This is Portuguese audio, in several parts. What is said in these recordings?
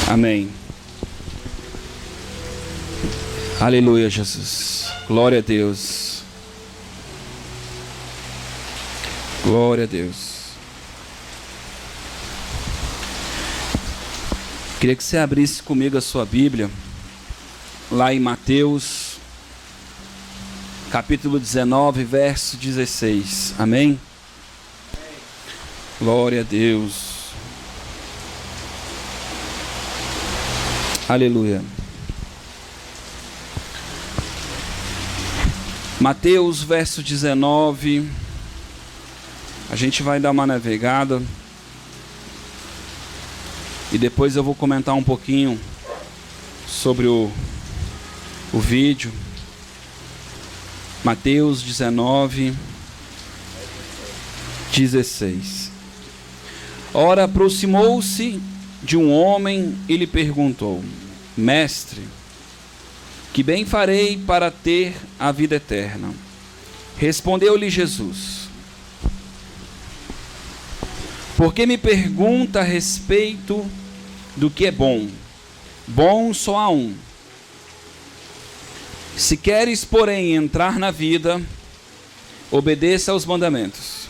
Amém. Aleluia, Jesus. Glória a Deus. Glória a Deus. Queria que você abrisse comigo a sua Bíblia, lá em Mateus, capítulo 19, verso 16. Amém? Glória a Deus. Aleluia. Mateus, verso 19. A gente vai dar uma navegada e depois eu vou comentar um pouquinho sobre o vídeo. Mateus 19, 16. Ora, aproximou-se de um homem e lhe perguntou: Mestre, que bem farei para ter a vida eterna? Respondeu-lhe Jesus: Por que me pergunta a respeito do que é bom? Bom só há um. Se queres, porém, entrar na vida, obedeça aos mandamentos.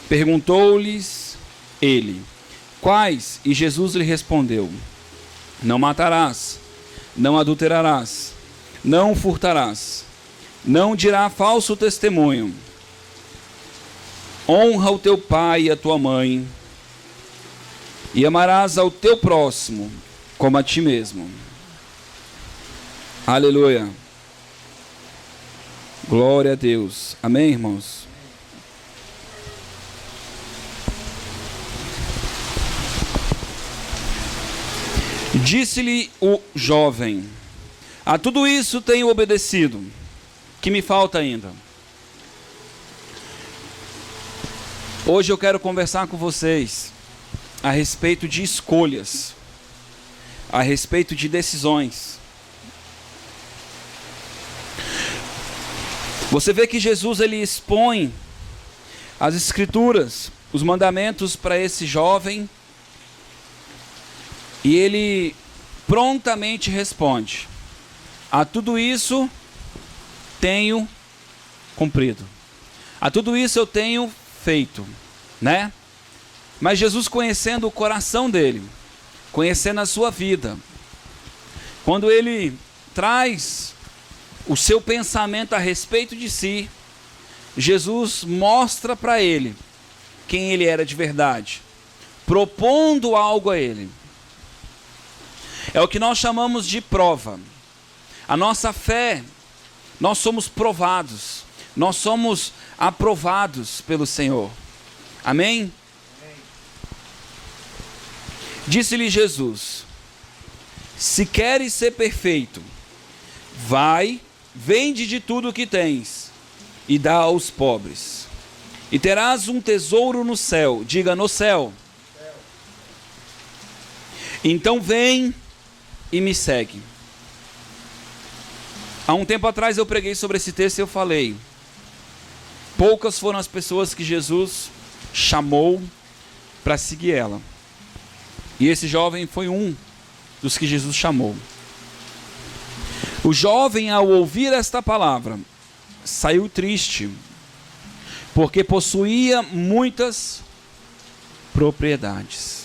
Perguntou-lhes ele: Quais? E Jesus lhe respondeu: Não matarás, não adulterarás, não furtarás, não dirá falso testemunho, honra o teu pai e a tua mãe, e amarás ao teu próximo como a ti mesmo. Aleluia. Glória a Deus. Amém, irmãos? Disse-lhe o jovem: A tudo isso tenho obedecido. Que me falta ainda? Hoje eu quero conversar com vocês a respeito de escolhas, a respeito de decisões. Você vê que Jesus ele expõe as escrituras, os mandamentos para esse jovem, e ele prontamente responde: a tudo isso tenho cumprido, a tudo isso eu tenho feito, né? Mas Jesus, conhecendo o coração dele, conhecendo a sua vida, quando ele traz o seu pensamento a respeito de si, Jesus mostra para ele quem ele era de verdade, propondo algo a ele. É o que nós chamamos de prova. A nossa fé, nós somos provados, nós somos aprovados pelo Senhor. Amém? Disse-lhe Jesus: Se queres ser perfeito, vai, vende de tudo o que tens e dá aos pobres, e terás um tesouro no céu. Diga: no céu. Então vem e me segue. Há um tempo atrás eu preguei sobre esse texto e eu falei: poucas foram as pessoas que Jesus chamou para seguir ela. E esse jovem foi um dos que Jesus chamou. O jovem, ao ouvir esta palavra, saiu triste, porque possuía muitas propriedades.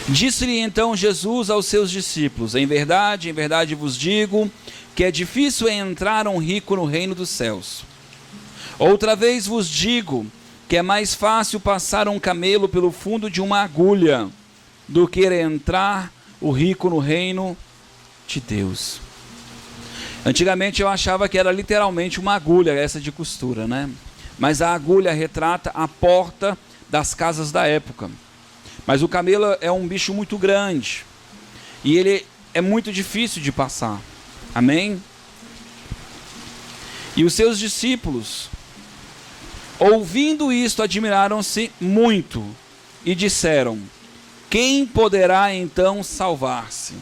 Disse-lhe então Jesus aos seus discípulos: em verdade vos digo, que é difícil entrar um rico no reino dos céus. Outra vez vos digo, que é mais fácil passar um camelo pelo fundo de uma agulha, do que entrar o rico no reino de Deus. Antigamente eu achava que era literalmente uma agulha, essa de costura, né? Mas a agulha retrata a porta das casas da época. Mas o camelo é um bicho muito grande, e ele é muito difícil de passar. Amém? E os seus discípulos, ouvindo isto, admiraram-se muito e disseram: quem poderá então salvar-se?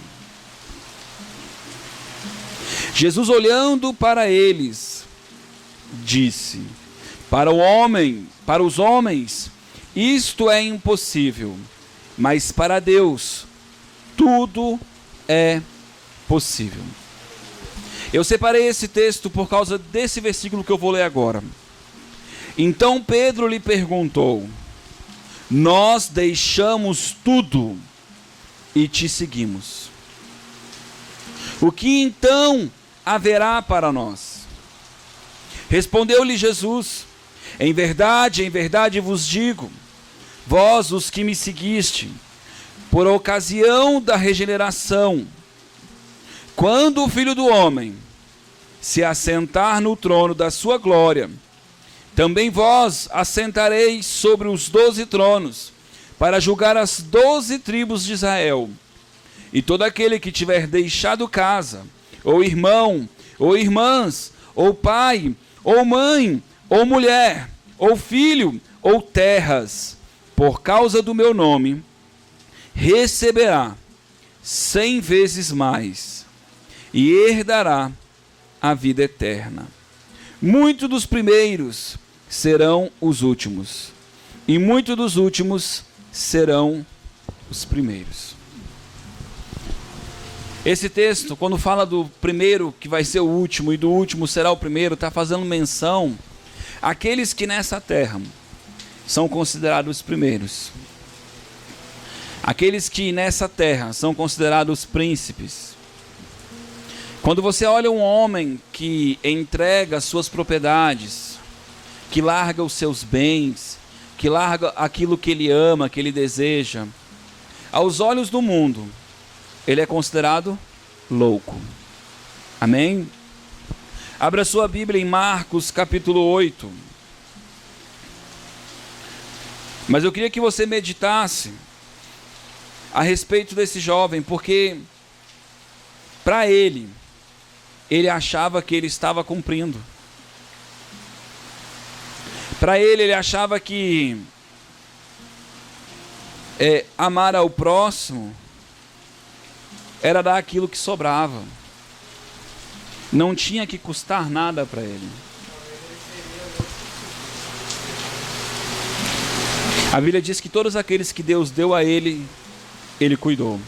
Jesus, olhando para eles, disse: para os homens, isto é impossível, mas para Deus tudo é possível. Eu separei esse texto por causa desse versículo que eu vou ler agora. Então Pedro lhe perguntou: nós deixamos tudo e te seguimos. O que então haverá para nós? Respondeu-lhe Jesus: em verdade vos digo, vós os que me seguiste, por ocasião da regeneração, quando o Filho do Homem se assentar no trono da sua glória, também vós assentareis sobre os 12 tronos, para julgar as 12 tribos de Israel. E todo aquele que tiver deixado casa, ou irmão, ou irmãs, ou pai, ou mãe, ou mulher, ou filho, ou terras, por causa do meu nome, receberá 100 vezes mais, e herdará a vida eterna. Muitos dos primeiros serão os últimos, e muitos dos últimos serão os primeiros. Esse texto, quando fala do primeiro que vai ser o último e do último será o primeiro, está fazendo menção àqueles que nessa terra são considerados os primeiros. Aqueles que nessa terra são considerados príncipes. Quando você olha um homem que entrega suas propriedades, que larga os seus bens, que larga aquilo que ele ama, que ele deseja, aos olhos do mundo, ele é considerado louco. Amém? Abra sua Bíblia em Marcos capítulo 8. Mas eu queria que você meditasse a respeito desse jovem, porque para ele achava que ele estava cumprindo. Para ele achava que amar ao próximo era dar aquilo que sobrava. Não tinha que custar nada para ele. A Bíblia diz que todos aqueles que Deus deu a ele, ele cuidou.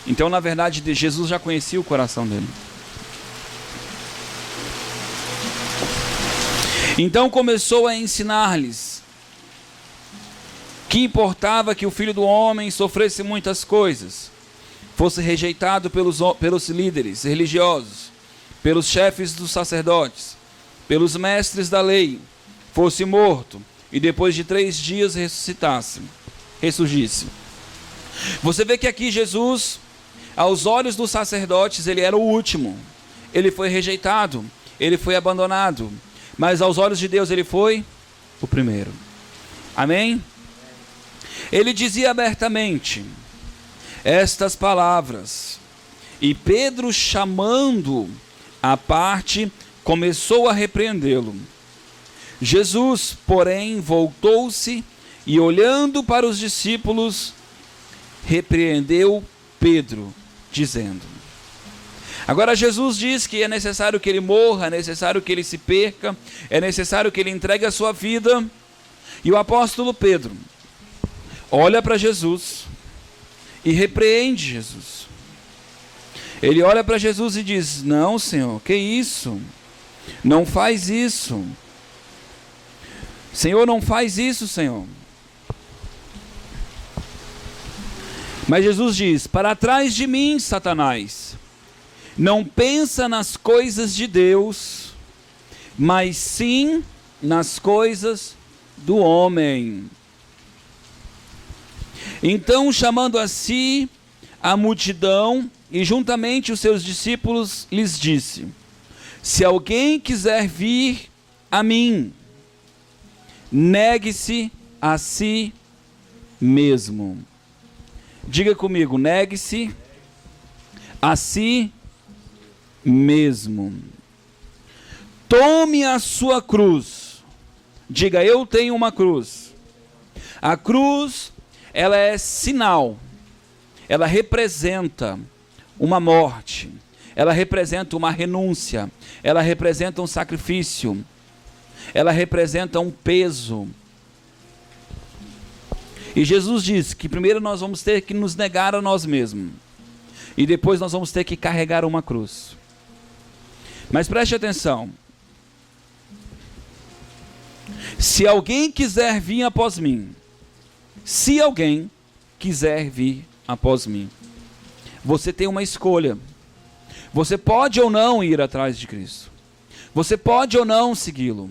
Então, na verdade, Jesus já conhecia o coração dele. Então começou a ensinar-lhes que importava que o Filho do Homem sofresse muitas coisas, fosse rejeitado pelos líderes religiosos, pelos chefes dos sacerdotes, pelos mestres da lei, fosse morto e depois de 3 dias ressurgisse. Você vê que aqui Jesus, aos olhos dos sacerdotes, ele era o último. Ele foi rejeitado, ele foi abandonado. Mas aos olhos de Deus ele foi o primeiro. Amém? Ele dizia abertamente estas palavras. E Pedro, chamando à parte, começou a repreendê-lo. Jesus, porém, voltou-se e, olhando para os discípulos, repreendeu Pedro, dizendo... Agora Jesus diz que é necessário que ele morra, é necessário que ele se perca, é necessário que ele entregue a sua vida. E o apóstolo Pedro olha para Jesus e repreende Jesus. Ele olha para Jesus e diz: não, Senhor, que isso? Não faz isso. Senhor, não faz isso, Senhor. Mas Jesus diz: para trás de mim, Satanás. Não pensa nas coisas de Deus, mas sim nas coisas do homem. Então, chamando a si a multidão e juntamente os seus discípulos, lhes disse: se alguém quiser vir a mim, negue-se a si mesmo. Diga comigo: negue-se a si mesmo. Tome a sua cruz. Diga: eu tenho uma cruz. A cruz, ela é sinal. Ela representa uma morte. Ela representa uma renúncia. Ela representa um sacrifício. Ela representa um peso. E Jesus disse que primeiro nós vamos ter que nos negar a nós mesmos. E depois nós vamos ter que carregar uma cruz. Mas preste atenção. Se alguém quiser vir após mim, se alguém quiser vir após mim, você tem uma escolha. Você pode ou não ir atrás de Cristo. Você pode ou não segui-lo.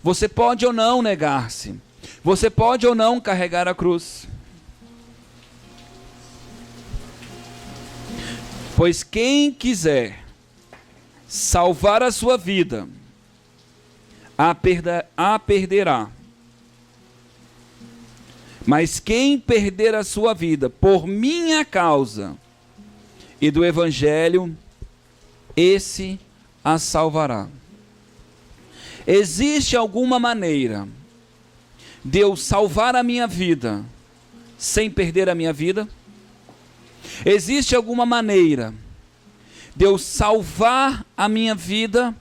Você pode ou não negar-se. Você pode ou não carregar a cruz. Pois quem quiser salvar a sua vida, a perderá. Mas quem perder a sua vida por minha causa e do Evangelho, esse a salvará. Existe alguma maneira de eu salvar a minha vida sem perder a minha vida? Existe alguma maneira de eu salvar a minha vida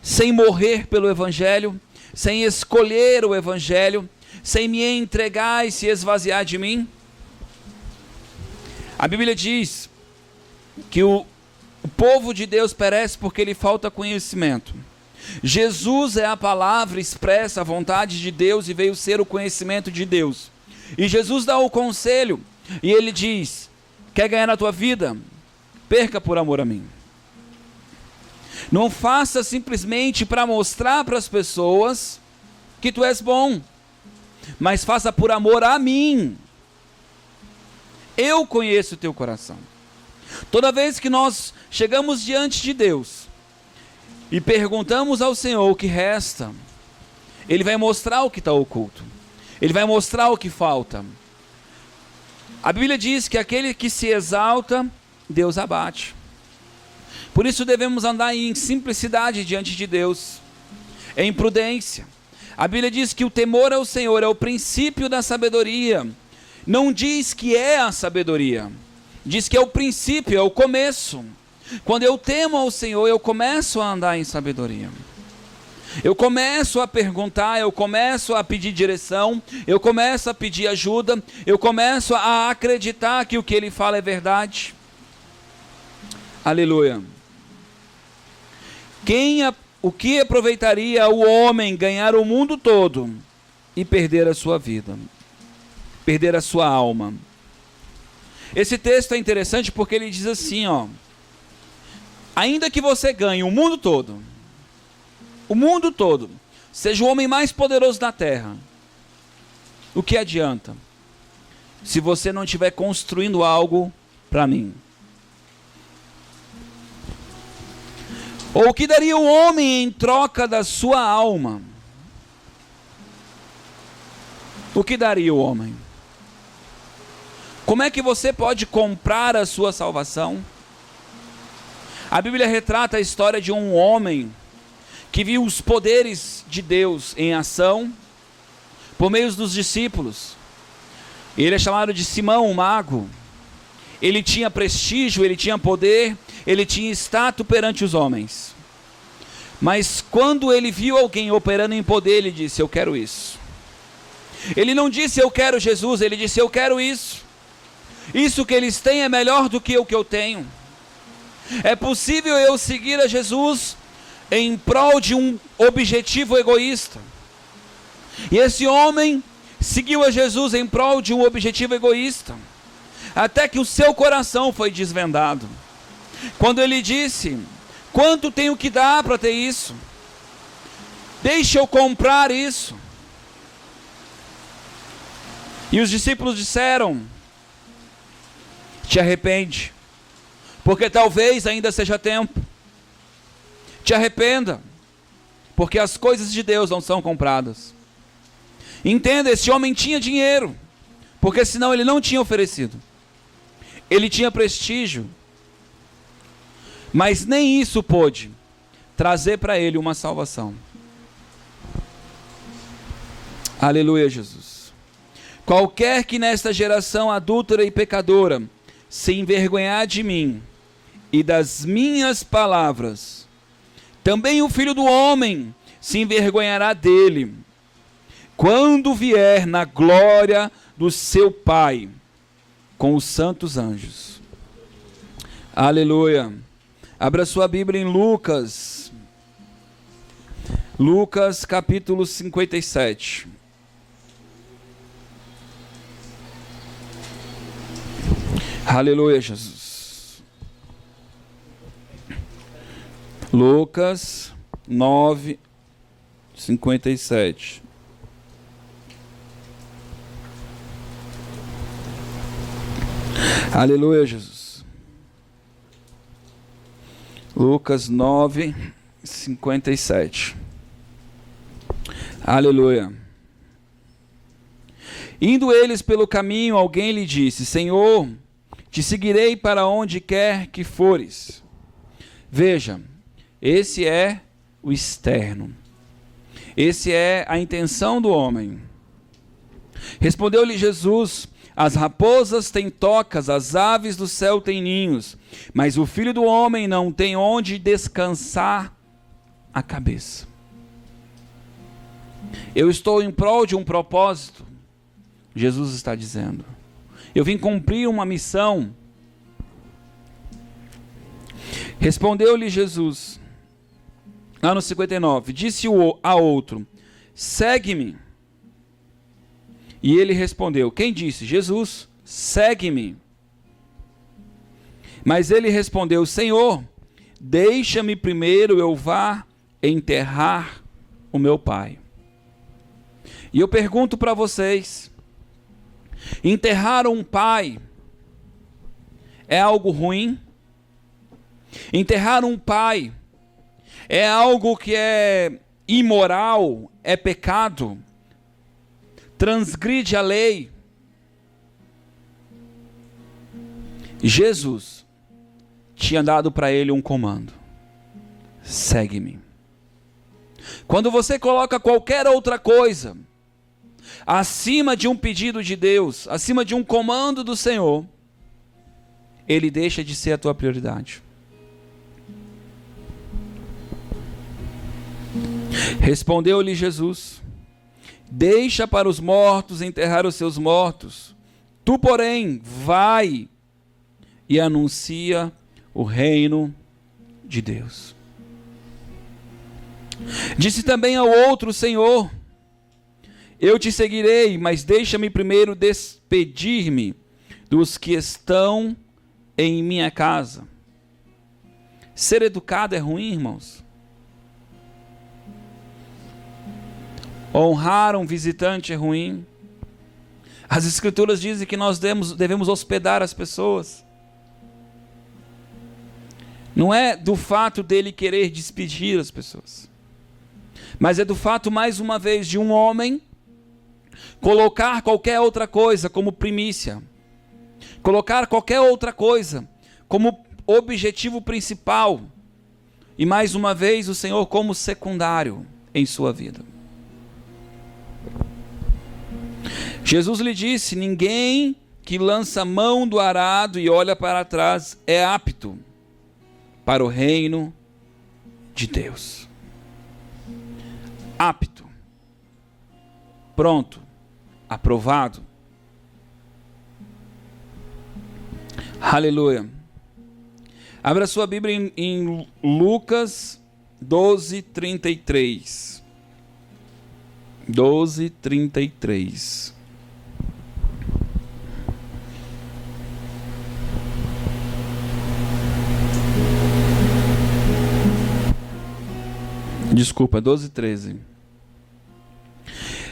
sem morrer pelo Evangelho, sem escolher o Evangelho, sem me entregar e se esvaziar de mim? A Bíblia diz que o povo de Deus perece porque lhe falta conhecimento. Jesus é a palavra expressa, a vontade de Deus, e veio ser o conhecimento de Deus. E Jesus dá o conselho, e ele diz: quer ganhar a tua vida? Perca por amor a mim. Não faça simplesmente para mostrar para as pessoas que tu és bom, mas faça por amor a mim. Eu conheço o teu coração. Toda vez que nós chegamos diante de Deus e perguntamos ao Senhor o que resta, Ele vai mostrar o que está oculto. Ele vai mostrar o que falta. A Bíblia diz que aquele que se exalta, Deus abate. Por isso devemos andar em simplicidade diante de Deus, em prudência. A Bíblia diz que o temor ao Senhor é o princípio da sabedoria. Não diz que é a sabedoria, diz que é o princípio, é o começo. Quando eu temo ao Senhor, eu começo a andar em sabedoria. Eu começo a perguntar, eu começo a pedir direção, eu começo a pedir ajuda, eu começo a acreditar que o que Ele fala é verdade. Aleluia. O que aproveitaria o homem ganhar o mundo todo e perder a sua vida, perder a sua alma? Esse texto é interessante porque ele diz assim, ó: ainda que você ganhe o mundo todo, seja o homem mais poderoso da terra, o que adianta se você não estiver construindo algo para mim? Ou o que daria o homem em troca da sua alma? O que daria o homem? Como é que você pode comprar a sua salvação? A Bíblia retrata a história de um homem que viu os poderes de Deus em ação por meio dos discípulos. Ele é chamado de Simão, o mago. Ele tinha prestígio, ele tinha poder, ele tinha status perante os homens. Mas quando ele viu alguém operando em poder, ele disse: eu quero isso. Ele não disse eu quero Jesus, ele disse eu quero isso. Isso que eles têm é melhor do que o que eu tenho. É possível eu seguir a Jesus em prol de um objetivo egoísta. E esse homem seguiu a Jesus em prol de um objetivo egoísta, até que o seu coração foi desvendado. Quando ele disse: quanto tenho que dar para ter isso? Deixa eu comprar isso. E os discípulos disseram: te arrepende, porque talvez ainda seja tempo. Te arrependa, porque as coisas de Deus não são compradas. Entenda, esse homem tinha dinheiro, porque senão ele não tinha oferecido. Ele tinha prestígio, mas nem isso pôde trazer para ele uma salvação. Aleluia, Jesus. Qualquer que nesta geração adúltera e pecadora se envergonhar de mim e das minhas palavras, também o Filho do Homem se envergonhará dele, quando vier na glória do seu Pai com os santos anjos. Aleluia. Abra sua Bíblia em Lucas. Lucas capítulo 57. Aleluia, Jesus. Lucas 9, 57. Aleluia, Jesus. Lucas 9, 57. Aleluia. Indo eles pelo caminho, alguém lhe disse: Senhor, te seguirei para onde quer que fores. Veja, esse é o externo. Esse é a intenção do homem. Respondeu-lhe Jesus: as raposas têm tocas, as aves do céu têm ninhos, mas o Filho do Homem não tem onde descansar a cabeça. Eu estou em prol de um propósito, Jesus está dizendo. Eu vim cumprir uma missão. Respondeu-lhe Jesus, lá no 59, disse a outro: segue-me. E ele respondeu, quem disse? Jesus, segue-me. Mas ele respondeu, Senhor, deixa-me primeiro eu vá enterrar o meu pai. E eu pergunto para vocês, enterrar um pai é algo ruim? Enterrar um pai é algo que é imoral, é pecado? Transgride a lei? Jesus tinha dado para ele um comando: segue-me. Quando você coloca qualquer outra coisa acima de um pedido de Deus, acima de um comando do Senhor, ele deixa de ser a tua prioridade. Respondeu-lhe Jesus: deixa para os mortos enterrar os seus mortos. Tu, porém, vai e anuncia o reino de Deus. Disse também ao outro: Senhor, eu te seguirei, mas deixa-me primeiro despedir-me dos que estão em minha casa. Ser educado é ruim, irmãos? Honrar um visitante é ruim? As Escrituras dizem que nós devemos hospedar as pessoas. Não é do fato dele querer despedir as pessoas, mas é do fato, mais uma vez, de um homem colocar qualquer outra coisa como primícia, colocar qualquer outra coisa como objetivo principal, e mais uma vez o Senhor como secundário em sua vida. Jesus lhe disse: ninguém que lança mão do arado e olha para trás é apto para o reino de Deus. Apto, pronto, aprovado. Aleluia. Abra sua Bíblia em Lucas 12:33. 12:33. Desculpa, 12:13.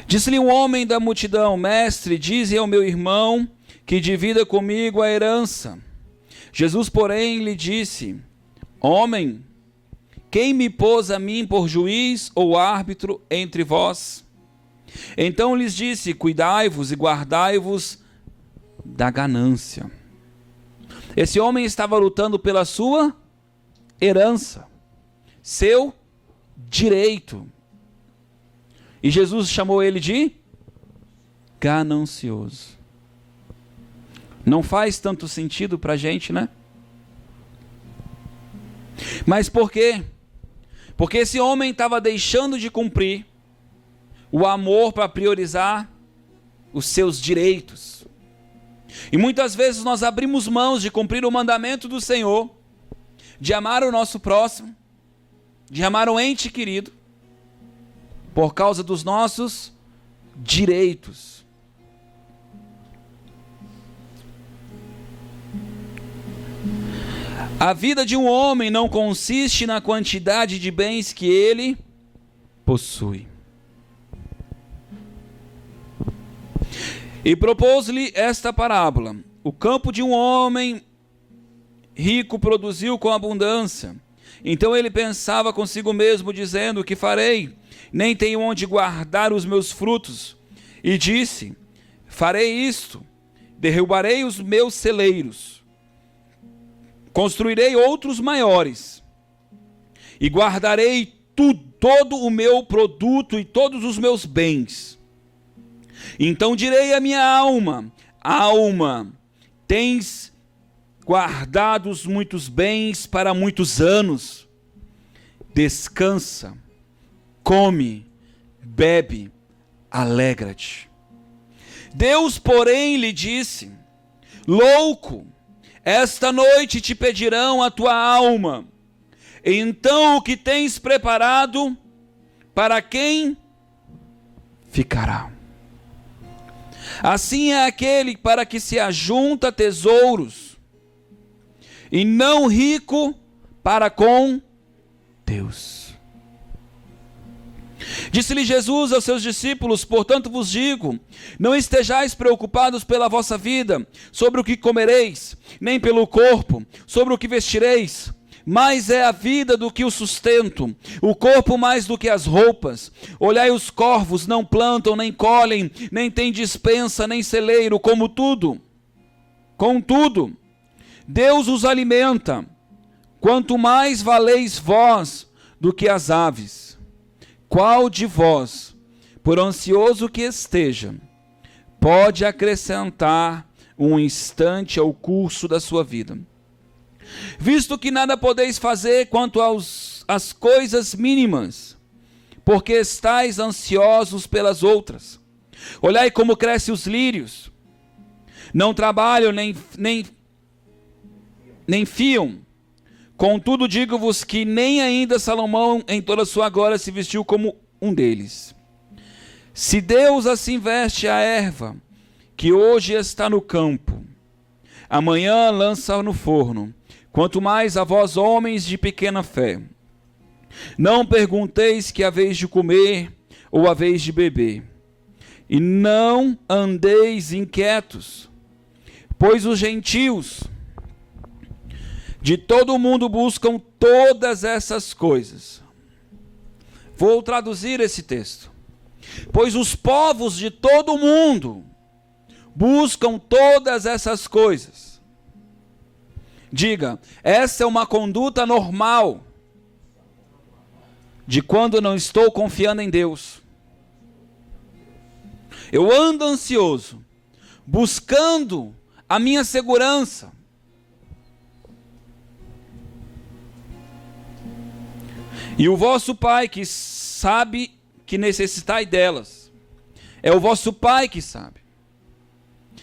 Disse-lhe um homem da multidão: mestre, dize ao meu irmão que divida comigo a herança. Jesus, porém, lhe disse: homem, quem me pôs a mim por juiz ou árbitro entre vós? Então lhes disse: cuidai-vos e guardai-vos da ganância. Esse homem estava lutando pela sua herança, seu direito. E Jesus chamou ele de ganancioso. Não faz tanto sentido para a gente, né? Mas por quê? Porque esse homem estava deixando de cumprir o amor para priorizar os seus direitos. E muitas vezes nós abrimos mãos de cumprir o mandamento do Senhor, de amar o nosso próximo, de amar o ente querido, por causa dos nossos direitos. A vida de um homem não consiste na quantidade de bens que ele possui. E propôs-lhe esta parábola: o campo de um homem rico produziu com abundância. Então ele pensava consigo mesmo, dizendo: que farei? Nem tenho onde guardar os meus frutos. E disse: farei isto, derrubarei os meus celeiros, construirei outros maiores, e guardarei todo o meu produto e todos os meus bens. Então direi à minha alma: alma, tens guardados muitos bens para muitos anos. Descansa, come, bebe, alegra-te. Deus, porém, lhe disse: louco, esta noite te pedirão a tua alma. Então o que tens preparado, para quem ficará? Assim é aquele para que se ajunta tesouros, e não rico para com Deus. Disse-lhe Jesus aos seus discípulos: portanto vos digo, não estejais preocupados pela vossa vida, sobre o que comereis, nem pelo corpo, sobre o que vestireis. Mais é a vida do que o sustento, o corpo mais do que as roupas. Olhai os corvos, não plantam, nem colhem, nem têm despensa, nem celeiro, contudo, Deus os alimenta. Quanto mais valeis vós do que as aves. Qual de vós, por ansioso que esteja, pode acrescentar um instante ao curso da sua vida? Visto que nada podeis fazer quanto às coisas mínimas, porque estáis ansiosos pelas outras. Olhai como crescem os lírios, não trabalham nem fiam. Contudo digo-vos que nem ainda Salomão em toda a sua glória se vestiu como um deles. Se Deus assim veste a erva, que hoje está no campo, amanhã lança no forno, quanto mais a vós, homens de pequena fé. Não pergunteis que haveis de comer ou haveis de beber, e não andeis inquietos, pois os gentios de todo o mundo buscam todas essas coisas. Vou traduzir esse texto. Pois os povos de todo o mundo buscam todas essas coisas. Diga, essa é uma conduta normal de quando não estou confiando em Deus. Eu ando ansioso, buscando a minha segurança. E o vosso Pai que sabe que necessitai delas. É o vosso Pai que sabe.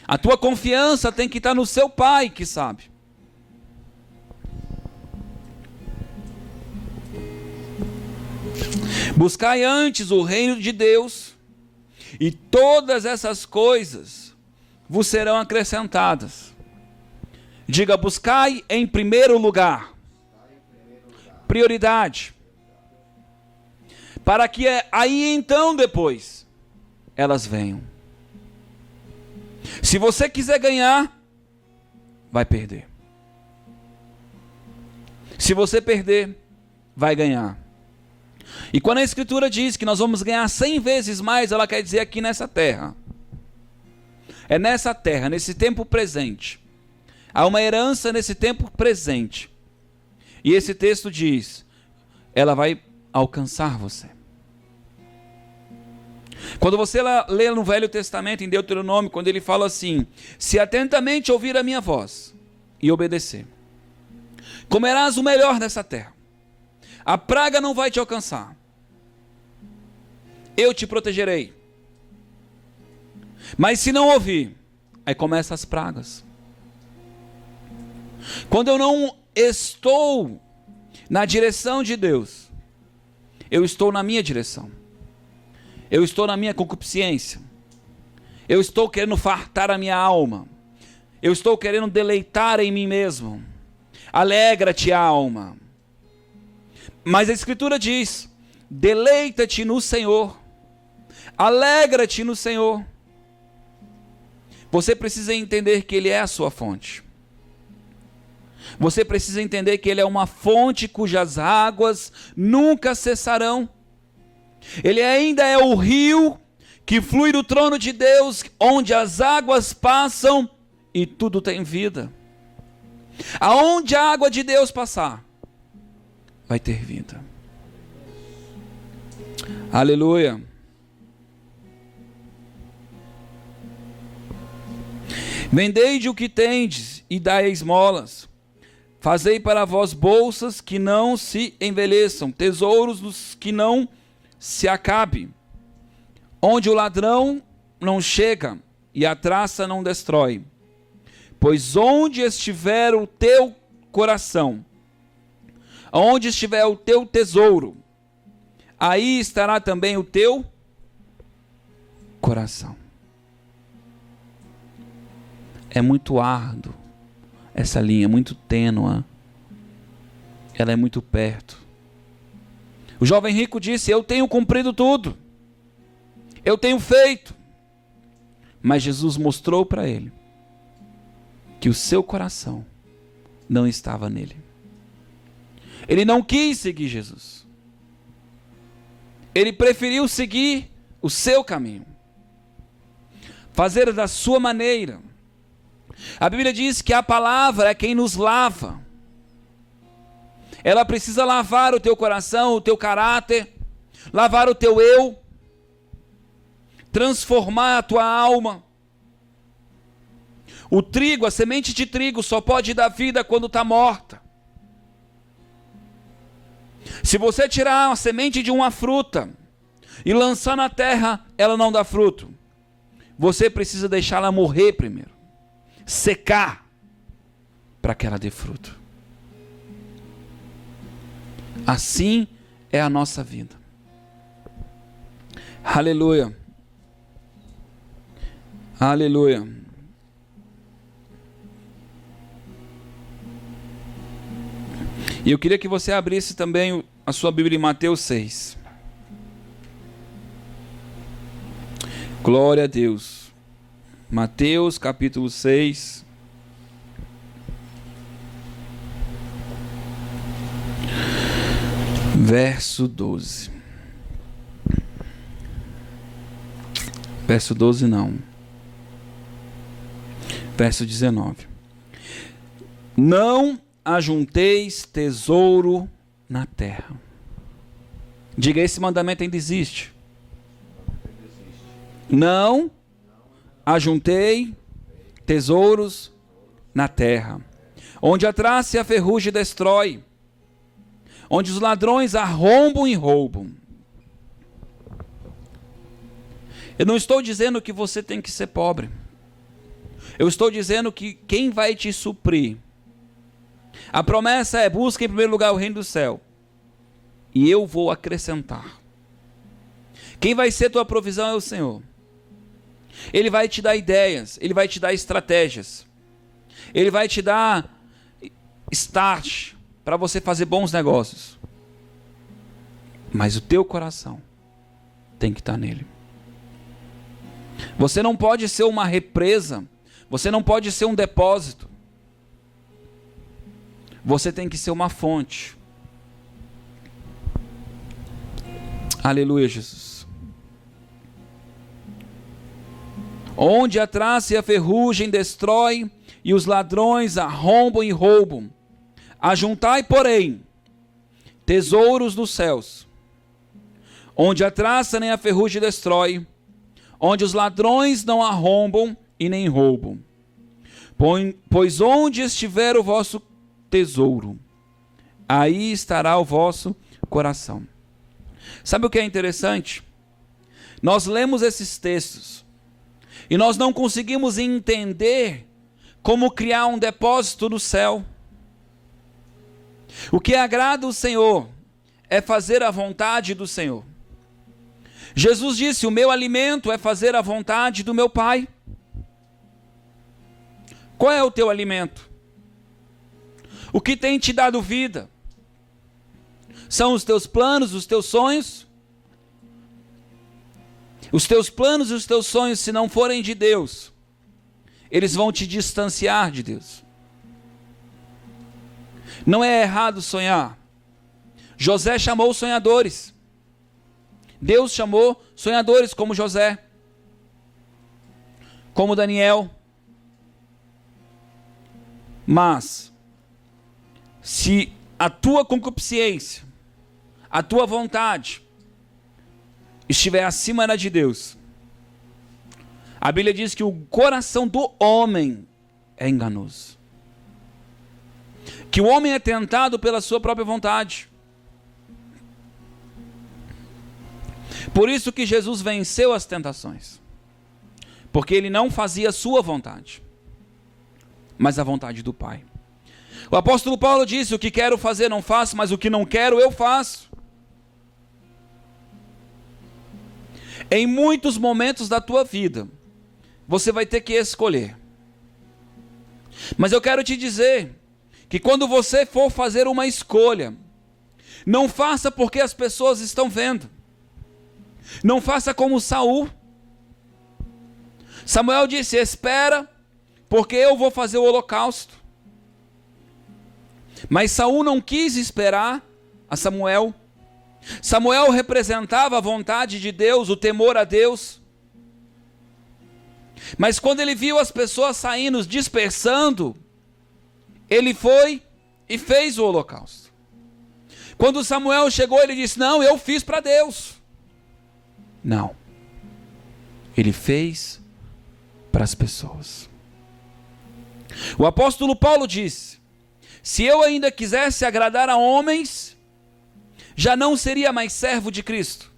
A tua confiança tem que estar no seu Pai que sabe. Buscai antes o reino de Deus, e todas essas coisas vos serão acrescentadas. Diga, buscai em primeiro lugar. Prioridade. Para que aí então depois elas venham. Se você quiser ganhar, vai perder. Se você perder, vai ganhar. E quando a Escritura diz que nós vamos ganhar 100 vezes mais, ela quer dizer aqui nessa terra. É nessa terra, nesse tempo presente. Há uma herança nesse tempo presente. E esse texto diz, ela vai alcançar você. Quando você lê no Velho Testamento, em Deuteronômio, quando ele fala assim: se atentamente ouvir a minha voz e obedecer, comerás o melhor dessa terra. A praga não vai te alcançar. Eu te protegerei. Mas se não ouvir, aí começam as pragas. Quando eu não estou na direção de Deus, eu estou na minha direção. Eu estou na minha concupiscência. Eu estou querendo fartar a minha alma. Eu estou querendo deleitar em mim mesmo. Alegra-te, alma. Mas a Escritura diz: deleita-te no Senhor. Alegra-te no Senhor. Você precisa entender que Ele é a sua fonte. Você precisa entender que Ele é uma fonte cujas águas nunca cessarão. Ele ainda é o rio que flui do trono de Deus, onde as águas passam e tudo tem vida. Aonde a água de Deus passar, vai ter vida. Aleluia. Vendei-de o que tendes e dai esmolas. Fazei para vós bolsas que não se envelheçam, tesouros dos que não se acabe, onde o ladrão não chega e a traça não destrói. Pois onde estiver o teu coração, onde estiver o teu tesouro, aí estará também o teu coração. É muito árduo essa linha, muito tênua. Ela é muito perto. O jovem rico disse: eu tenho cumprido tudo, eu tenho feito. Mas Jesus mostrou para ele que o seu coração não estava nele. Ele não quis seguir Jesus. Ele preferiu seguir o seu caminho, fazer da sua maneira. A Bíblia diz que a palavra é quem nos lava. Ela precisa lavar o teu coração, o teu caráter, lavar o teu eu, transformar a tua alma. O trigo, a semente de trigo só pode dar vida quando está morta. Se você tirar a semente de uma fruta e lançar na terra, ela não dá fruto. Você precisa deixá-la morrer primeiro, secar, para que ela dê fruto. Assim é a nossa vida. Aleluia. Aleluia. E eu queria que você abrisse também a sua Bíblia em Mateus 6. Glória a Deus. Mateus capítulo 6. Verso 12. Verso 12 não. Verso 19. Não ajunteis tesouro na terra. Diga, esse mandamento ainda existe. Não ajuntei tesouros na terra, onde a traça e a ferrugem destrói, onde os ladrões arrombam e roubam. Eu não estou dizendo que você tem que ser pobre. Eu estou dizendo que quem vai te suprir, a promessa é: busca em primeiro lugar o reino do céu, e eu vou acrescentar. Quem vai ser tua provisão é o Senhor. Ele vai te dar ideias, Ele vai te dar estratégias, Ele vai te dar start para você fazer bons negócios. Mas o teu coração tem que estar nele. Você não pode ser uma represa, você não pode ser um depósito. Você tem que ser uma fonte. Aleluia, Jesus. Onde a traça e a ferrugem destrói, e os ladrões arrombam e roubam. Ajuntai, porém, tesouros nos céus, onde a traça nem a ferrugem destrói, onde os ladrões não arrombam e nem roubam. Pois onde estiver o vosso tesouro, aí estará o vosso coração. Sabe o que é interessante? Nós lemos esses textos E nós não conseguimos entender como criar um depósito no céu. O que agrada o Senhor é fazer a vontade do Senhor. Jesus disse: o meu alimento é fazer a vontade do meu Pai. Qual é o teu alimento? O que tem te dado vida? São os teus planos, os teus sonhos? Os teus planos e os teus sonhos, se não forem de Deus, eles vão te distanciar de Deus. Não é errado sonhar. José chamou sonhadores. Deus chamou sonhadores como José, como Daniel. Mas, se a tua concupiscência, a tua vontade estiver acima da de Deus, a Bíblia diz que o coração do homem é enganoso. Que o homem é tentado pela sua própria vontade. Por isso que Jesus venceu as tentações. Porque ele não fazia a sua vontade, mas a vontade do Pai. O apóstolo Paulo disse: o que quero fazer não faço, mas o que não quero eu faço. Em muitos momentos da tua vida, você vai ter que escolher. Mas eu quero te dizer que quando você for fazer uma escolha, não faça porque as pessoas estão vendo. Não faça como Saul. Samuel disse: espera, porque eu vou fazer o holocausto. Mas Saul não quis esperar a Samuel. Samuel representava a vontade de Deus, o temor a Deus. Mas quando ele viu as pessoas saindo, dispersando, ele foi e fez o holocausto. Quando Samuel chegou, ele disse: não, eu fiz para Deus. Não. Ele fez para as pessoas. O apóstolo Paulo disse: se eu ainda quisesse agradar a homens, já não seria mais servo de Cristo.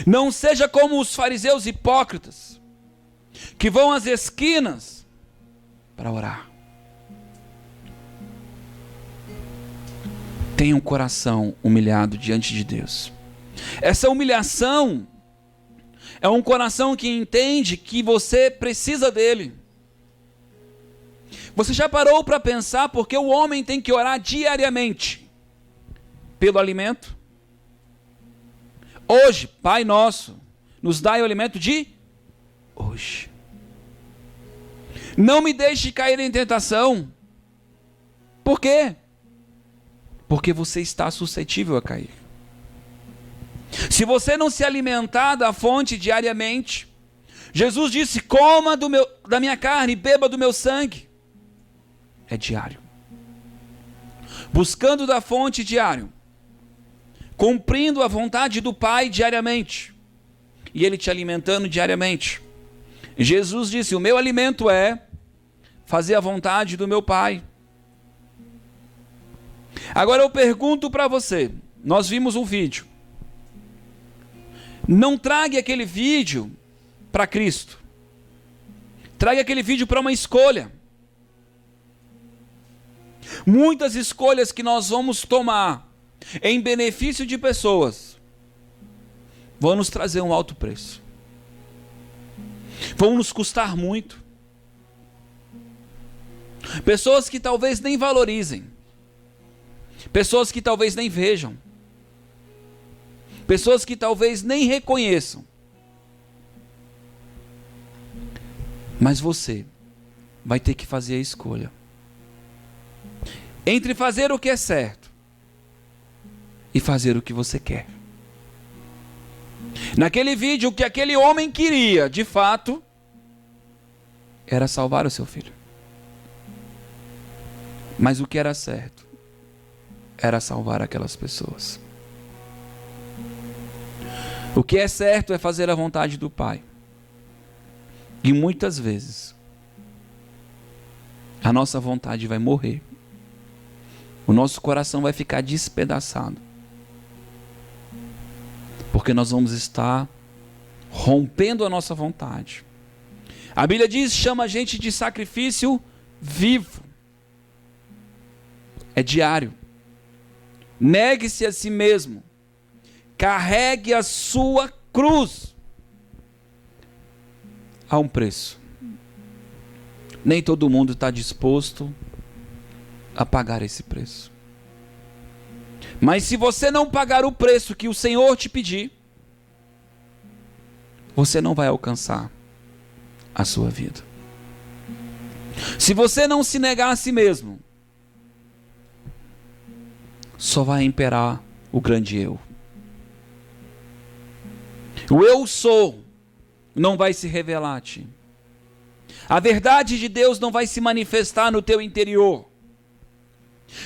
Não seja como os fariseus hipócritas, que vão às esquinas para orar. Tenha um coração humilhado diante de Deus. Essa humilhação é um coração que entende que você precisa dele. Você já parou para pensar porque o homem tem que orar diariamente pelo alimento? Hoje, Pai nosso, nos dai o alimento de hoje. Não me deixe cair em tentação. Por quê? Porque você está suscetível a cair. Se você não se alimentar da fonte diariamente, Jesus disse: coma da minha carne, beba do meu sangue. É diário. Buscando da fonte diário. Cumprindo a vontade do Pai diariamente. E Ele te alimentando diariamente. Jesus disse: o meu alimento é fazer a vontade do meu Pai. Agora eu pergunto para você. Nós vimos um vídeo. Não trague aquele vídeo para Cristo. Traga aquele vídeo para uma escolha. Muitas escolhas que nós vamos tomar em benefício de pessoas vão nos trazer um alto preço. Vão nos custar muito. Pessoas que talvez nem valorizem. Pessoas que talvez nem vejam. Pessoas que talvez nem reconheçam. Mas você vai ter que fazer a escolha entre fazer o que é certo e fazer o que você quer. Naquele vídeo, o que aquele homem queria, de fato, era salvar o seu filho. Mas o que era certo era salvar aquelas pessoas. O que é certo é fazer a vontade do Pai. E muitas vezes a nossa vontade vai morrer. O nosso coração vai ficar despedaçado. Porque nós vamos estar rompendo a nossa vontade. A Bíblia diz, chama a gente de sacrifício vivo. É diário. Negue-se a si mesmo. Carregue a sua cruz. Há um preço. Nem todo mundo está disposto a pagar esse preço. Mas se você não pagar o preço que o Senhor te pedir, você não vai alcançar a sua vida. Se você não se negar a si mesmo, só vai imperar o grande eu. O eu sou não vai se revelar a ti. A verdade de Deus não vai se manifestar no teu interior.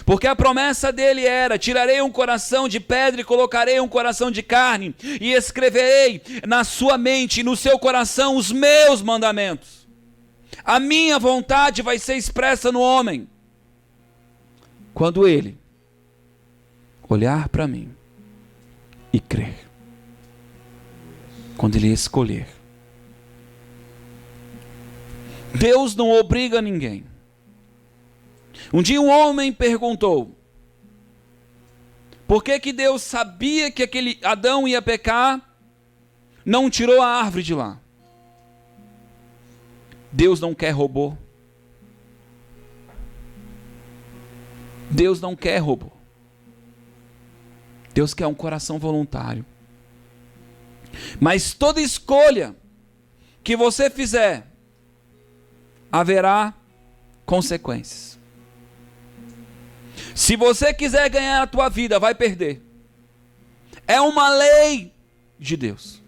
Porque a promessa dele era: tirarei um coração de pedra e colocarei um coração de carne, e escreverei na sua mente e no seu coração os meus mandamentos. A minha vontade vai ser expressa no homem quando ele olhar para mim e crer. Quando ele escolher. Deus não obriga ninguém. Um dia um homem perguntou: por que Deus sabia que aquele Adão ia pecar, não tirou a árvore de lá? Deus não quer robô. Deus não quer robô. Deus quer um coração voluntário. Mas toda escolha que você fizer, haverá consequências. Se você quiser ganhar a tua vida, vai perder. É uma lei de Deus.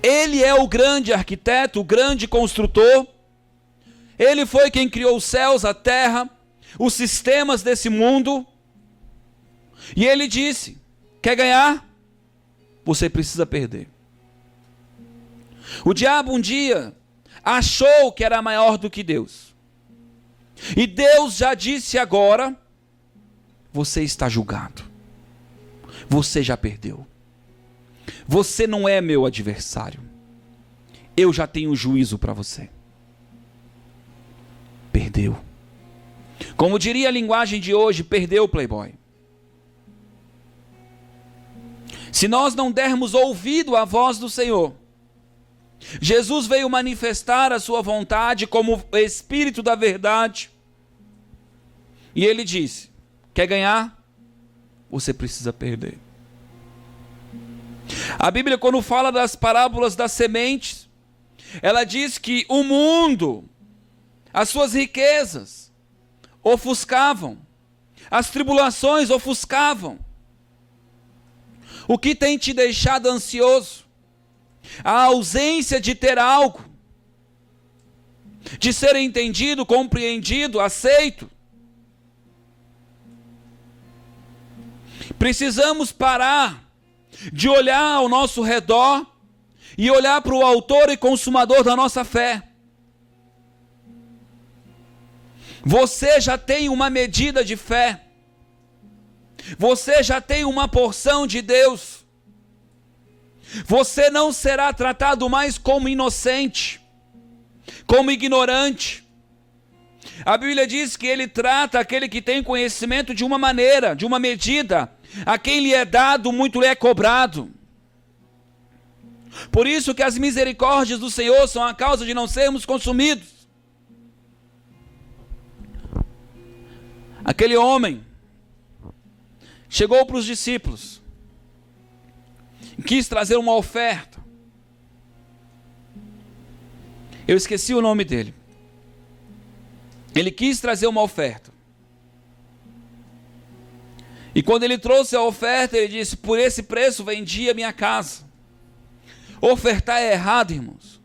Ele é o grande arquiteto, o grande construtor. Ele foi quem criou os céus, a terra, os sistemas desse mundo. E ele disse: quer ganhar? Você precisa perder. O diabo um dia achou que era maior do que Deus. E Deus já disse agora: você está julgado. Você já perdeu. Você não é meu adversário. Eu já tenho juízo para você. Perdeu. Como diria a linguagem de hoje, perdeu, playboy. Se nós não dermos ouvido à voz do Senhor, Jesus veio manifestar a sua vontade como Espírito da verdade. E ele disse: quer ganhar? Você precisa perder. A Bíblia, quando fala das parábolas das sementes, ela diz que o mundo, as suas riquezas, ofuscavam, as tribulações ofuscavam. O que tem te deixado ansioso? A ausência de ter algo, de ser entendido, compreendido, aceito. Precisamos parar de olhar ao nosso redor e olhar para o autor e consumador da nossa fé. Você já tem uma medida de fé. Você já tem uma porção de Deus. Você não será tratado mais como inocente, como ignorante. A Bíblia diz que ele trata aquele que tem conhecimento de uma maneira, de uma medida. A quem lhe é dado, muito lhe é cobrado. Por isso que as misericórdias do Senhor são a causa de não sermos consumidos. Aquele homem chegou para os discípulos, quis trazer uma oferta. Eu esqueci o nome dele. Ele quis trazer uma oferta. E quando ele trouxe a oferta, ele disse: por esse preço vendi a minha casa. Ofertar é errado, irmãos.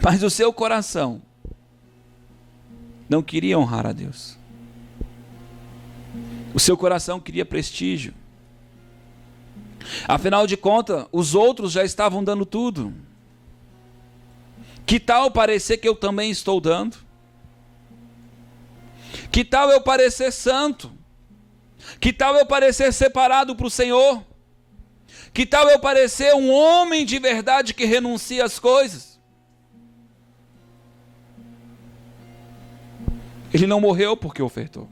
Mas o seu coração não queria honrar a Deus. O seu coração queria prestígio. Afinal de contas, os outros já estavam dando tudo. Que tal parecer que eu também estou dando? Que tal eu parecer santo? Que tal eu parecer separado para o Senhor? Que tal eu parecer um homem de verdade que renuncia às coisas? Ele não morreu porque ofertou.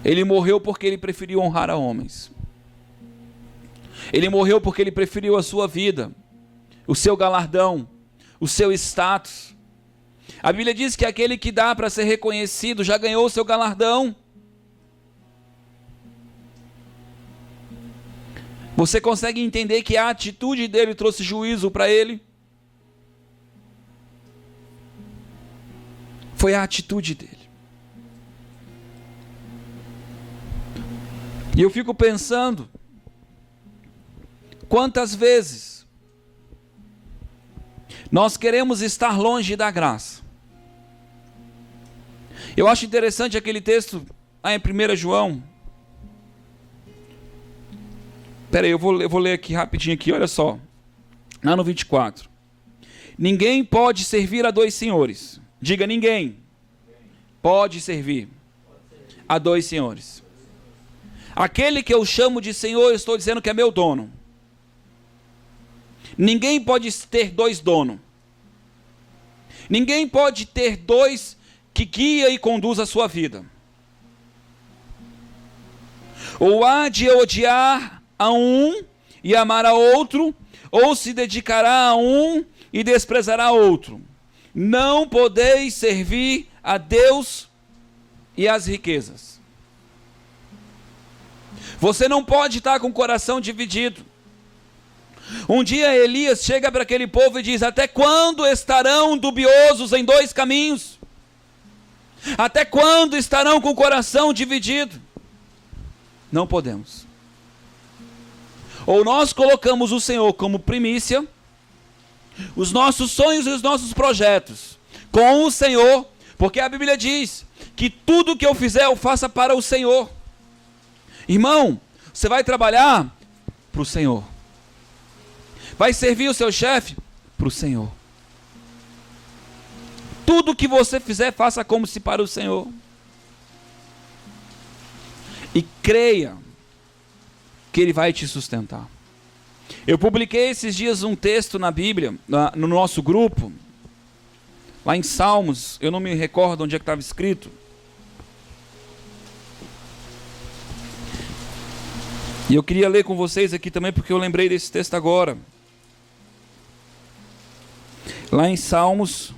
Ele morreu porque ele preferiu honrar a homens. Ele morreu porque ele preferiu a sua vida, o seu galardão, o seu status. A Bíblia diz que aquele que dá para ser reconhecido já ganhou o seu galardão. Você consegue entender que a atitude dele trouxe juízo para ele? Foi a atitude dele. E eu fico pensando, quantas vezes nós queremos estar longe da graça. Eu acho interessante aquele texto lá em 1 João. Espera aí, eu vou ler aqui rapidinho aqui, olha só. Lá no 24. Ninguém pode servir a dois senhores. Diga, ninguém pode servir a dois senhores. Aquele que eu chamo de Senhor, eu estou dizendo que é meu dono. Ninguém pode ter dois donos. Ninguém pode ter dois que guia e conduz a sua vida. Ou há de odiar a um e amar a outro, ou se dedicará a um e desprezará a outro. Não podeis servir a Deus e às riquezas. Você não pode estar com o coração dividido. Um dia Elias chega para aquele povo e diz: até quando estarão dubiosos em dois caminhos? Até quando estarão com o coração dividido? Não podemos. Ou nós colocamos o Senhor como primícia, os nossos sonhos e os nossos projetos com o Senhor, porque a Bíblia diz que tudo que eu fizer eu faça para o Senhor. Irmão, você vai trabalhar para o Senhor. Vai servir o seu chefe para o Senhor. Tudo que você fizer, faça como se para o Senhor. E creia que Ele vai te sustentar. Eu publiquei esses dias um texto na Bíblia, no nosso grupo, lá em Salmos, eu não me recordo onde é que estava escrito. E eu queria ler com vocês aqui também, porque eu lembrei desse texto agora. Lá em Salmos,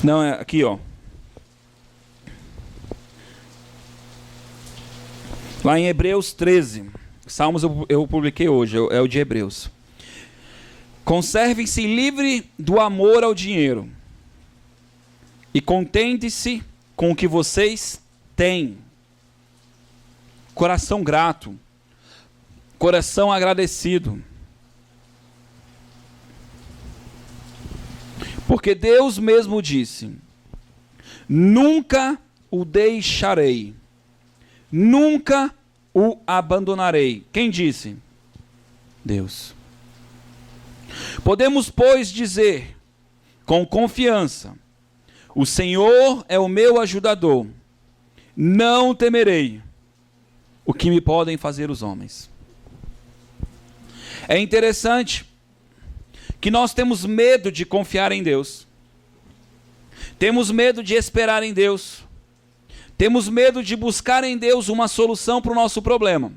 não, é aqui, ó. Lá em Hebreus 13. Salmos eu publiquei hoje, é o de Hebreus. Conservem-se livre do amor ao dinheiro e contente-se com o que vocês têm. Coração grato, coração agradecido. Porque Deus mesmo disse: nunca o deixarei, nunca o abandonarei. Quem disse? Deus. Podemos, pois, dizer com confiança: o Senhor é o meu ajudador, não temerei o que me podem fazer os homens. É interessante que nós temos medo de confiar em Deus, temos medo de esperar em Deus, temos medo de buscar em Deus uma solução para o nosso problema.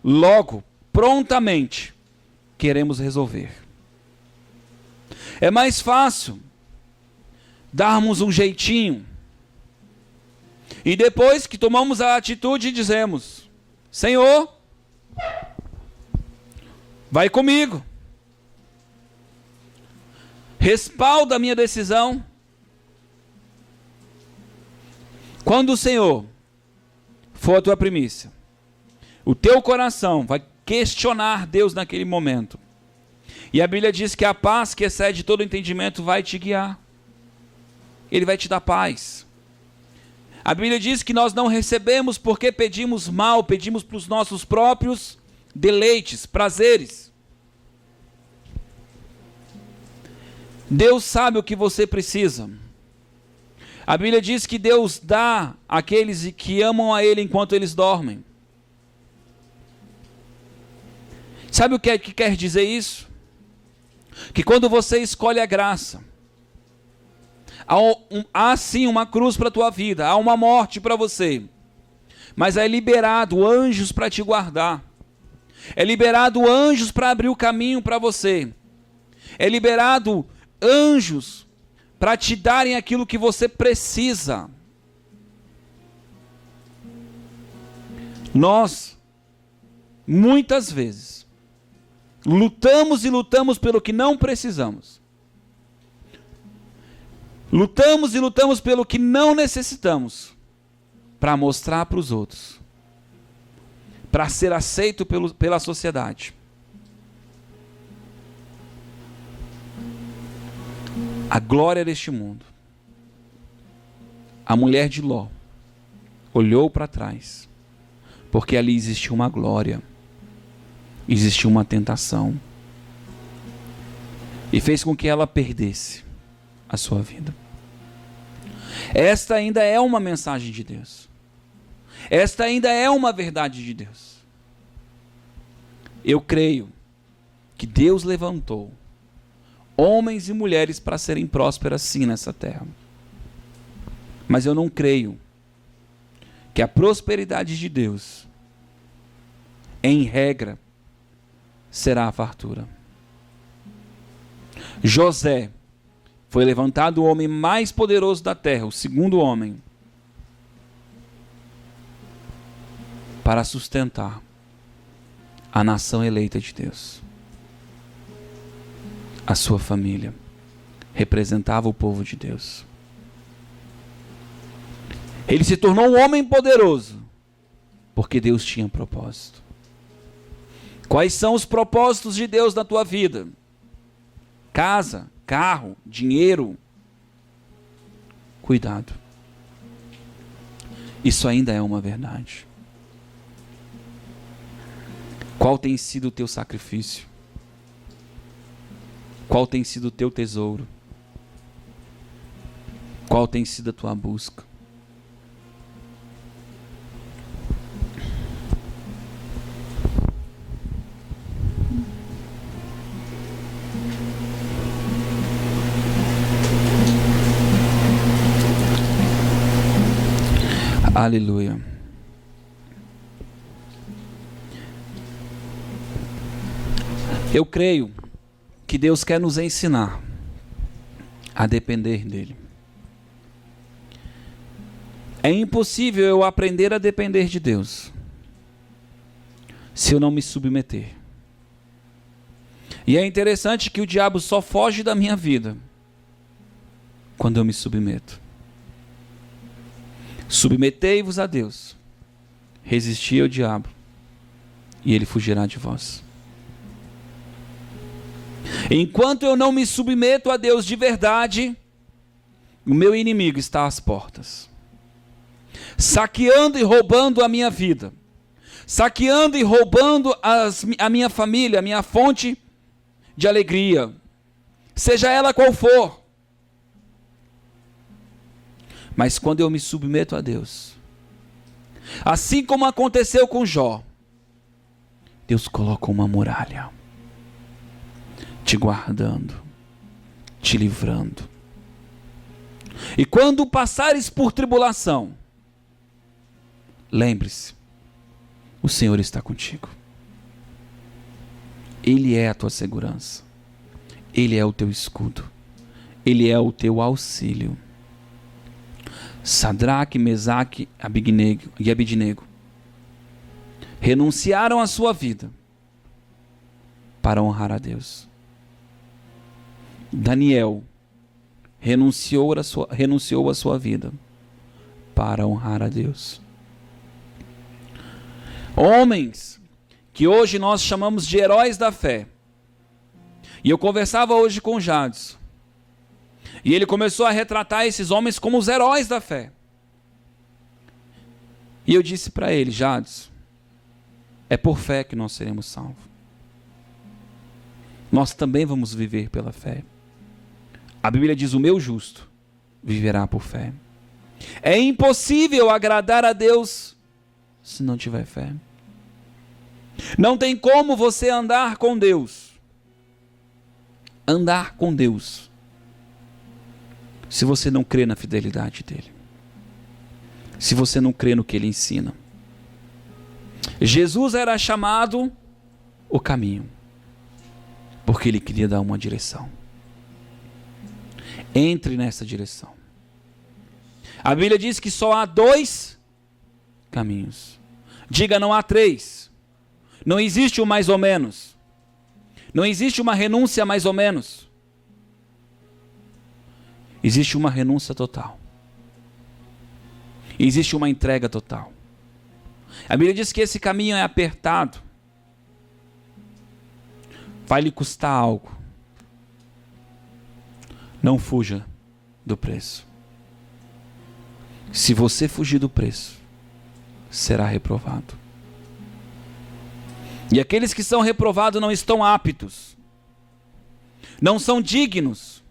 Logo, prontamente, queremos resolver. É mais fácil darmos um jeitinho e depois que tomamos a atitude dizemos: Senhor, vai comigo, respalda a minha decisão. Quando o Senhor for a tua primícia, o teu coração vai questionar Deus naquele momento. E a Bíblia diz que a paz que excede todo entendimento vai te guiar. Ele vai te dar paz. A Bíblia diz que nós não recebemos porque pedimos mal, pedimos para os nossos próprios deleites, prazeres. Deus sabe o que você precisa. A Bíblia diz que Deus dá àqueles que amam a Ele enquanto eles dormem. Sabe o que quer dizer isso? Que quando você escolhe a graça, há sim uma cruz para a tua vida, há uma morte para você, mas é liberado anjos para te guardar, é liberado anjos para abrir o caminho para você, é liberado anjos para te darem aquilo que você precisa. Nós, muitas vezes, lutamos e lutamos pelo que não precisamos. Lutamos e lutamos pelo que não necessitamos, para mostrar para os outros, para ser aceito pela sociedade. A glória deste mundo. A mulher de Ló olhou para trás, porque ali existia uma glória, existia uma tentação, e fez com que ela perdesse a sua vida. Esta ainda é uma mensagem de Deus. Esta ainda é uma verdade de Deus. Eu creio que Deus levantou homens e mulheres para serem prósperas sim nessa terra. Mas eu não creio que a prosperidade de Deus, em regra, será a fartura. José foi levantado o homem mais poderoso da terra, o segundo homem, para sustentar a nação eleita de Deus. A sua família representava o povo de Deus. Ele se tornou um homem poderoso, porque Deus tinha propósito. Quais são os propósitos de Deus na tua vida? Casa, carro, dinheiro. Cuidado. Isso ainda é uma verdade. Qual tem sido o teu sacrifício? Qual tem sido o teu tesouro? Qual tem sido a tua busca? Aleluia. Eu creio que Deus quer nos ensinar a depender dEle. É impossível eu aprender a depender de Deus se eu não me submeter. E é interessante que o diabo só foge da minha vida quando eu me submeto. Submetei-vos a Deus, resisti ao diabo, e ele fugirá de vós. Enquanto eu não me submeto a Deus de verdade, o meu inimigo está às portas, saqueando e roubando a minha vida, saqueando e roubando a minha família, a minha fonte de alegria, seja ela qual for. Mas quando eu me submeto a Deus, assim como aconteceu com Jó, Deus coloca uma muralha, te guardando, te livrando. E quando passares por tribulação, lembre-se, o Senhor está contigo. Ele é a tua segurança, Ele é o teu escudo, Ele é o teu auxílio. Sadraque, Mesaque e Abednego renunciaram à sua vida para honrar a Deus. Daniel renunciou à sua vida para honrar a Deus. Homens que hoje nós chamamos de heróis da fé. E eu conversava hoje com o Jadson, e ele começou a retratar esses homens como os heróis da fé. E eu disse para ele: Jadson, é por fé que nós seremos salvos. Nós também vamos viver pela fé. A Bíblia diz: o meu justo viverá por fé. É impossível agradar a Deus se não tiver fé. Não tem como você andar com Deus, se você não crê na fidelidade dele, se você não crê no que ele ensina. Jesus era chamado o caminho, porque ele queria dar uma direção. Entre nessa direção. A Bíblia diz que só há 2 caminhos. Diga: não há 3. Não existe o mais ou menos. Não existe uma renúncia mais ou menos. Existe uma renúncia total. Existe uma entrega total. A Bíblia diz que esse caminho é apertado. Vai lhe custar algo. Não fuja do preço. Se você fugir do preço, será reprovado. E aqueles que são reprovados não estão aptos, não são dignos.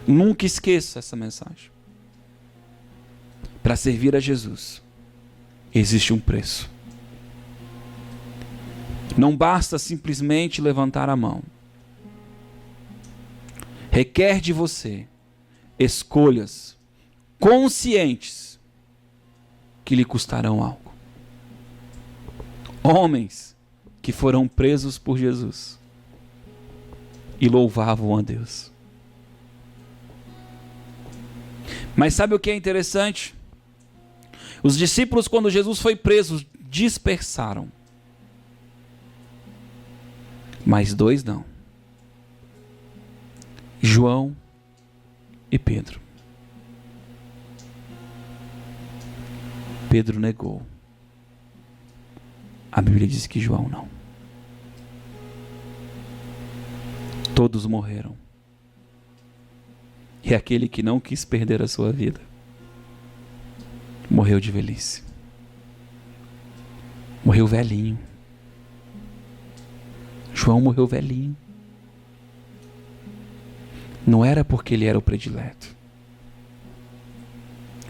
Nunca esqueça essa mensagem. Para servir a Jesus, existe um preço. Não basta simplesmente levantar a mão. Requer de você escolhas conscientes que lhe custarão algo. Homens que foram presos por Jesus e louvavam a Deus. Mas sabe o que é interessante? Os discípulos, quando Jesus foi preso, dispersaram. Mas 2 não. João e Pedro. Pedro negou. A Bíblia diz que João não. Todos morreram. E aquele que não quis perder a sua vida morreu de velhice. Morreu velhinho. João morreu velhinho. Não era porque ele era o predileto,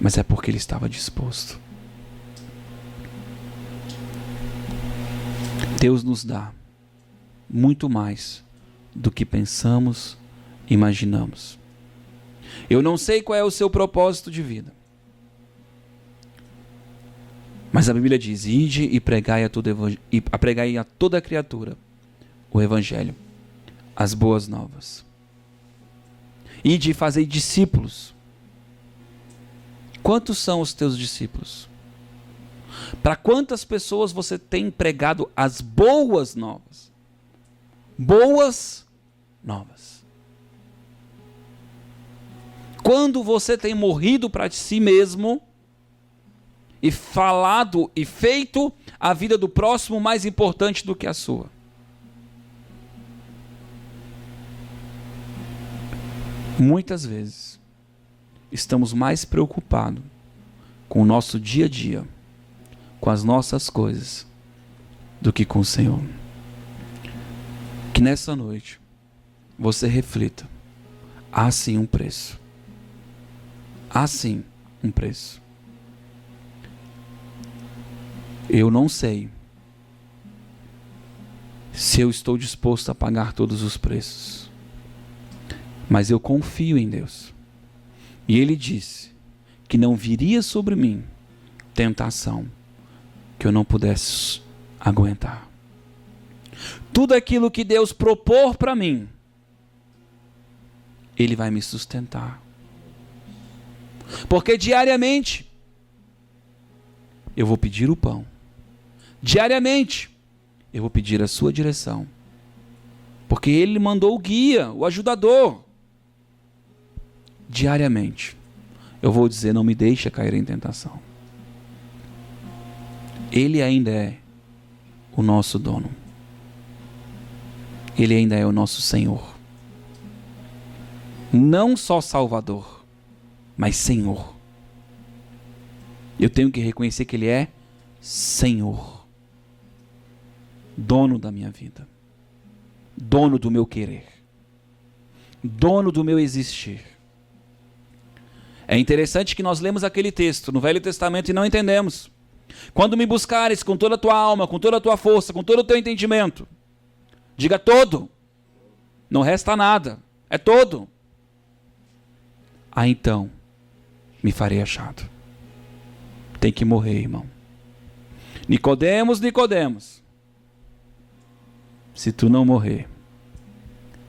mas é porque ele estava disposto. Deus nos dá muito mais do que pensamos, imaginamos. Eu não sei qual é o seu propósito de vida, mas a Bíblia diz: ide e pregai a toda criatura o Evangelho, as boas novas. Ide e fazei discípulos. Quantos são os teus discípulos? Para quantas pessoas você tem pregado as boas novas? Boas novas. Quando você tem morrido para si mesmo e falado e feito a vida do próximo mais importante do que a sua? Muitas vezes estamos mais preocupados com o nosso dia a dia, com as nossas coisas, do que com o Senhor. Que nessa noite você reflita: há sim um preço. Há sim um preço. Eu não sei se eu estou disposto a pagar todos os preços, mas eu confio em Deus. E Ele disse que não viria sobre mim tentação que eu não pudesse aguentar. Tudo aquilo que Deus propor para mim, Ele vai me sustentar. Porque diariamente eu vou pedir o pão. Diariamente eu vou pedir a sua direção. Porque Ele mandou o guia, o ajudador. Diariamente eu vou dizer: não me deixe cair em tentação. Ele ainda é o nosso dono. Ele ainda é o nosso Senhor. Não só Salvador, mas Senhor. Eu tenho que reconhecer que Ele é Senhor, dono da minha vida, dono do meu querer, dono do meu existir. É interessante que nós lemos aquele texto no Velho Testamento e não entendemos. Quando me buscares com toda a tua alma, com toda a tua força, com todo o teu entendimento, diga todo, não resta nada, é todo. Então me farei achado. Tem que morrer, irmão. Nicodemos, se tu não morrer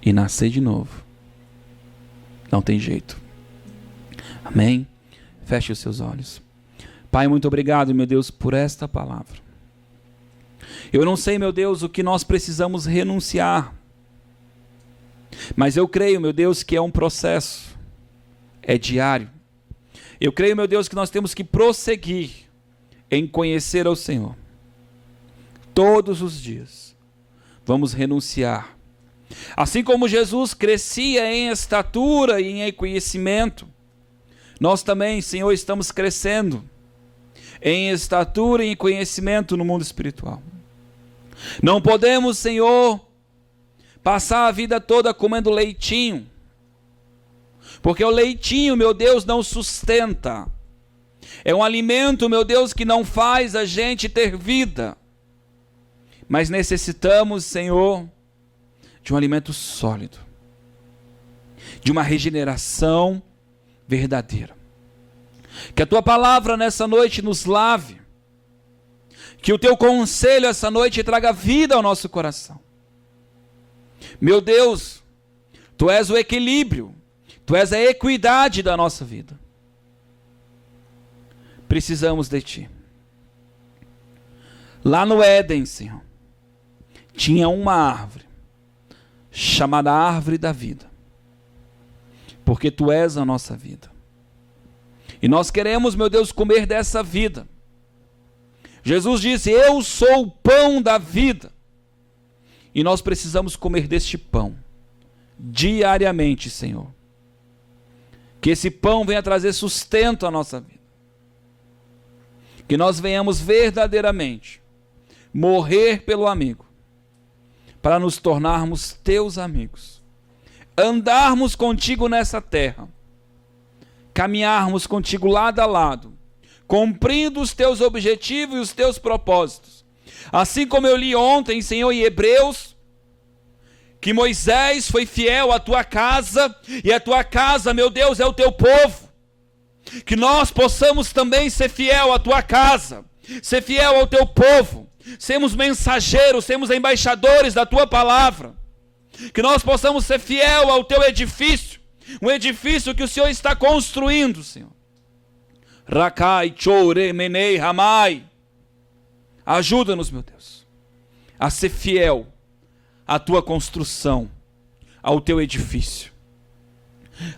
e nascer de novo, não tem jeito. Amém? Feche os seus olhos. Pai, muito obrigado, meu Deus, por esta palavra. Eu não sei, meu Deus, o que nós precisamos renunciar, mas eu creio, meu Deus, que é um processo, é diário. Eu creio, meu Deus, que nós temos que prosseguir em conhecer ao Senhor. Todos os dias vamos renunciar. Assim como Jesus crescia em estatura e em conhecimento, nós também, Senhor, estamos crescendo em estatura e em conhecimento no mundo espiritual. Não podemos, Senhor, passar a vida toda comendo leitinho, porque o leitinho, meu Deus, não sustenta. É um alimento, meu Deus, que não faz a gente ter vida. Mas necessitamos, Senhor, de um alimento sólido, de uma regeneração verdadeira. Que a tua palavra nessa noite nos lave. Que o teu conselho essa noite traga vida ao nosso coração. Meu Deus, tu és o equilíbrio, tu és a equidade da nossa vida. Precisamos de ti. Lá no Éden, Senhor, tinha uma árvore chamada árvore da vida, porque tu és a nossa vida. E nós queremos, meu Deus, comer dessa vida. Jesus disse: eu sou o pão da vida. E nós precisamos comer deste pão diariamente, Senhor. Que esse pão venha trazer sustento à nossa vida. Que nós venhamos verdadeiramente morrer pelo amigo, para nos tornarmos teus amigos. Andarmos contigo nessa terra. Caminharmos contigo lado a lado, cumprindo os teus objetivos e os teus propósitos. Assim como eu li ontem, Senhor, em Hebreus, que Moisés foi fiel à tua casa, e a tua casa, meu Deus, é o teu povo. Que nós possamos também ser fiel à tua casa, ser fiel ao teu povo, sermos mensageiros, sermos embaixadores da tua palavra. Que nós possamos ser fiel ao teu edifício, um edifício que o Senhor está construindo, Senhor. Rakai, Chore, Menei, Ramai. Ajuda-nos, meu Deus, a ser fiel à tua construção, ao teu edifício.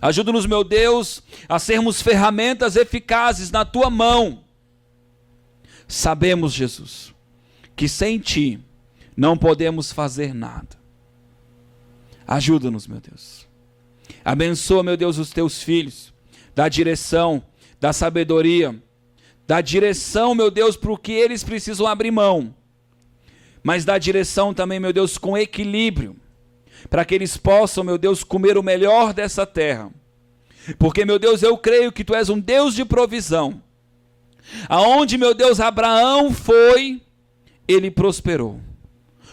Ajuda-nos, meu Deus, a sermos ferramentas eficazes na tua mão. Sabemos, Jesus, que sem ti não podemos fazer nada. Ajuda-nos, meu Deus. Abençoa, meu Deus, os teus filhos, dá direção, dá sabedoria, dá direção, meu Deus, para o que eles precisam abrir mão, mas dá direção também, meu Deus, com equilíbrio, para que eles possam, meu Deus, comer o melhor dessa terra, porque, meu Deus, eu creio que tu és um Deus de provisão. Aonde, meu Deus, Abraão foi, ele prosperou.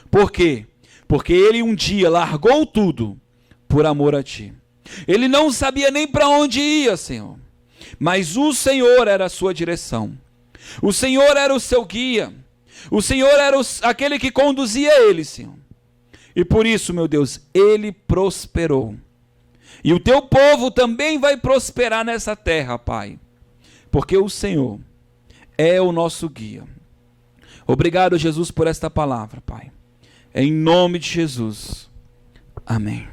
Por quê? Porque ele um dia largou tudo por amor a ti. Ele não sabia nem para onde ia, Senhor, mas o Senhor era a sua direção. O Senhor era o seu guia. O Senhor era aquele que conduzia ele, Senhor. E por isso, meu Deus, ele prosperou. E o teu povo também vai prosperar nessa terra, Pai, porque o Senhor é o nosso guia. Obrigado, Jesus, por esta palavra, Pai. Em nome de Jesus. Amém.